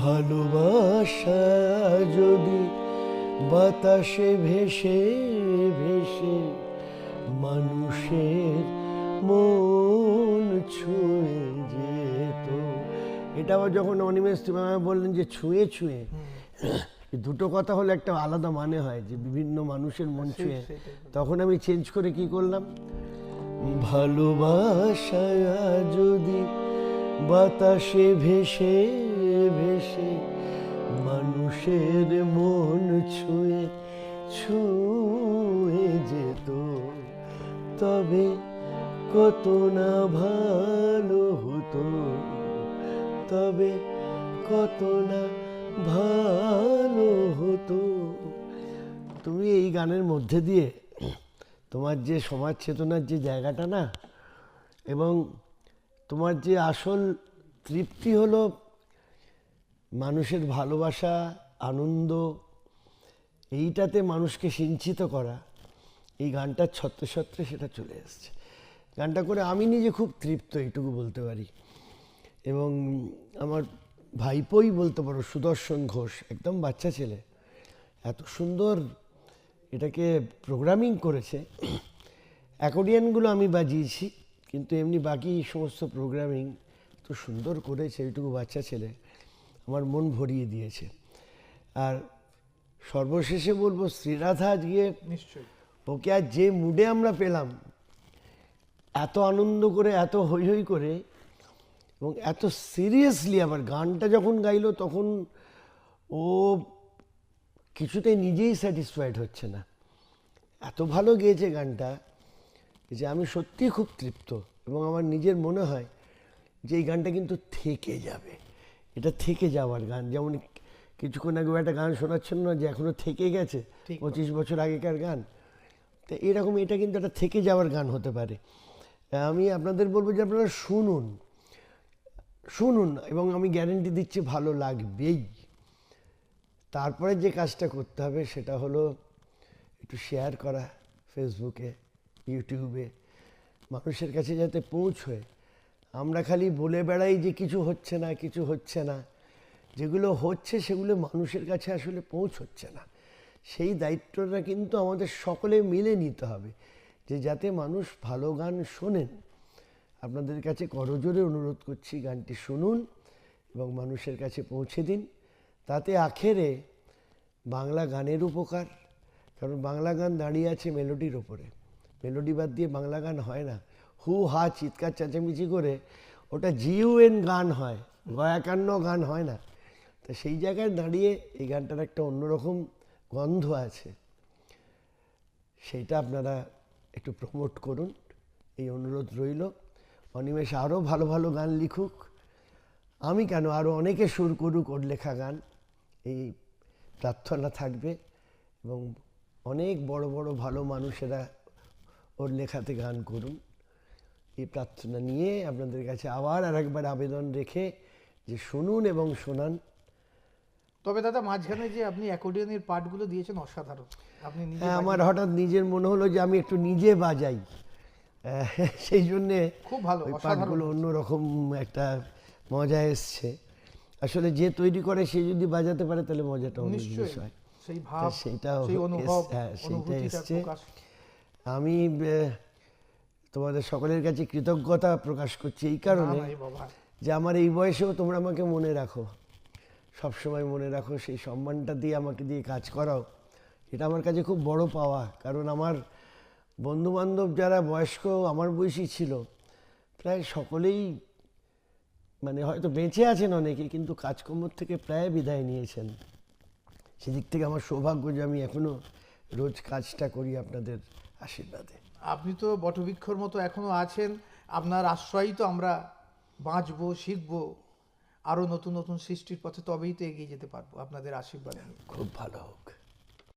ভালোবাসা যদি বাতাসে ভেসে ভেসে মানুষের মন ছুঁয়ে যেত। এটা আবার যখন অনিমেষ তুমি আমায় বললেন যে ছুঁয়ে ছুঁয়ে, দুটো কথা হলে একটা আলাদা মানে হয় যে বিভিন্ন মানুষের মন ছুঁয়ে, তখন আমি চেঞ্জ করে কি করলাম, ভালোবাসা যদি বাতাসে ভেসে ভেসে মানুষের মন ছুঁয়ে ছুঁয়ে যেত, তবে কত না ভালো হতো, তবে কত না ভালো হতো। তুমি এই গানের মধ্যে দিয়ে তোমার যে সমাজ চেতনার যে জায়গাটা না, এবং তোমার যে আসল তৃপ্তি হলো মানুষের ভালোবাসা, আনন্দ, এইটাতে মানুষকে সিঞ্চিত করা, এই গানটার ছত্রে ছত্রে সেটা চলে এসছে। গানটা করে আমি নিজে খুব তৃপ্ত, এইটুকু বলতে পারি। এবং আমার ভাইপোই বলতে পারো, সুদর্শন ঘোষ, একদম বাচ্চা ছেলে, এত সুন্দর এটাকে প্রোগ্রামিং করেছে। অ্যাকর্ডিয়ানগুলো আমি বাজিয়েছি, কিন্তু এমনি বাকি সমস্ত প্রোগ্রামিং তো সুন্দর করেছে। এইটুকু বাচ্চা ছেলে আমার মন ভরিয়ে দিয়েছে। আর সর্বশেষে বলবো, শ্রীরাধা আজকে নিশ্চয়ই ওকে আর যে মুডে আমরা পেলাম, এত আনন্দ করে, এত হৈ হৈ করে, এবং এত সিরিয়াসলি আবার গানটা যখন গাইলো, তখন ও কিছুতেই নিজেই স্যাটিসফাইড হচ্ছে না। এত ভালো গেয়েছে গানটা যে আমি সত্যিই খুব তৃপ্ত। এবং আমার নিজের মনে হয় যে এই গানটা কিন্তু থেকে যাবে, এটা থেকে যাওয়ার গান। যেমন কিছুক্ষণ আগে একটা গান শোনাচ্ছেন না, যে এখনো থেকে গেছে, 25 বছর আগেকার গান। তো এরকম এটা কিন্তু একটা থেকে যাওয়ার গান হতে পারে। আমি আপনাদের বলবো যে আপনারা শুনুন শুনুন, এবং আমি গ্যারেন্টি দিচ্ছি ভালো লাগবেই। তারপরে যে কাজটা করতে হবে সেটা হলো একটু শেয়ার করা ফেসবুকে, ইউটিউবে, মানুষের কাছে যাতে পৌঁছয়। আমরা খালি বলে বেড়াই যে কিছু হচ্ছে না, কিছু হচ্ছে না। যেগুলো হচ্ছে সেগুলো মানুষের কাছে আসলে পৌঁছচ্ছে না। সেই দায়িত্বটা কিন্তু আমাদের সকলে মিলে নিতে হবে, যে যাতে মানুষ ভালো গান শোনেন। আপনাদের কাছে করজোরে অনুরোধ করছি, গানটি শুনুন এবং মানুষের কাছে পৌঁছে দিন। তাতে আখেরে বাংলা গানের উপকার, কারণ বাংলা গান দাঁড়িয়ে আছে মেলোডির ওপরে। মেলোডি বাদ দিয়ে বাংলা গান হয় না। হু হা চিৎকার চেঁচামেচি করে ওটা জিউএন গান হয়, গয়াকান্ন গান হয় না। তা সেই জায়গায় দাঁড়িয়ে এই গানটার একটা অন্যরকম গন্ধ আছে, সেইটা আপনারা একটু প্রমোট করুন, এই অনুরোধ রইল। অনিমেষ আরও ভালো ভালো গান লিখুক, আমি কেন, আরও অনেকে সুর করুক ওর লেখা গান, এই প্রার্থনা থাকবে। এবং অনেক বড় বড় ভালো মানুষেরা ওর লেখাতে গান করুন, এই প্রার্থনা নিয়ে আপনাদের কাছে আবার আরেকবার আবেদন রেখে যে শুনুন এবং শোনান। তবে দাদা, মাঝখানে যে আপনি অ্যাকর্ডিয়নের পার্টগুলো দিয়েছেন অসাধারণ। আপনি নিজে আমার হঠাৎ নিজের মনে হলো যে আমি একটু নিজে বাজাই, সেই জন্যে খুব ভালো, ওই অসাধারণ পার্টগুলো অন্যরকম একটা মজা এসছে। আসলে যে তৈরি করে সে যদি বাজাতে পারে তাহলে মজাটা অন্য জিনিস হয়। সেই ভাব, সেটাও সেই অনুভব, সেইটা এসছে। প্রকাশ। আমি তোমাদের সকলের কাছে কৃতজ্ঞতা প্রকাশ করছি এই কারণে যে আমার এই বয়সেও তোমরা আমাকে মনে রাখো, সবসময় মনে রাখো, সেই সম্মানটা দিয়ে আমাকে দিয়ে কাজ করাও। এটা আমার কাছে খুব বড় পাওয়া। কারণ আমার বন্ধুবান্ধব যারা বয়স্ক আমার বয়সী ছিল, প্রায় সকলেই মানে হয়তো বেঁচে আছেন অনেকে, কিন্তু কাজকর্ম থেকে প্রায় বিদায় নিয়েছেন। সেদিক থেকে আমার সৌভাগ্য যে আমি এখনও রোজ কাজটা করি আপনাদের আশীর্বাদে। আপনি তো বটবৃক্ষর মতো এখনো আছেন। আপনার আশ্রয়ই তো আমরা বাঁচবো, শিখবো, আরও নতুন নতুন সৃষ্টির পথে, তবেই তো এগিয়ে যেতে পারবো আপনাদের আশীর্বাদ। খুব ভালো হোক।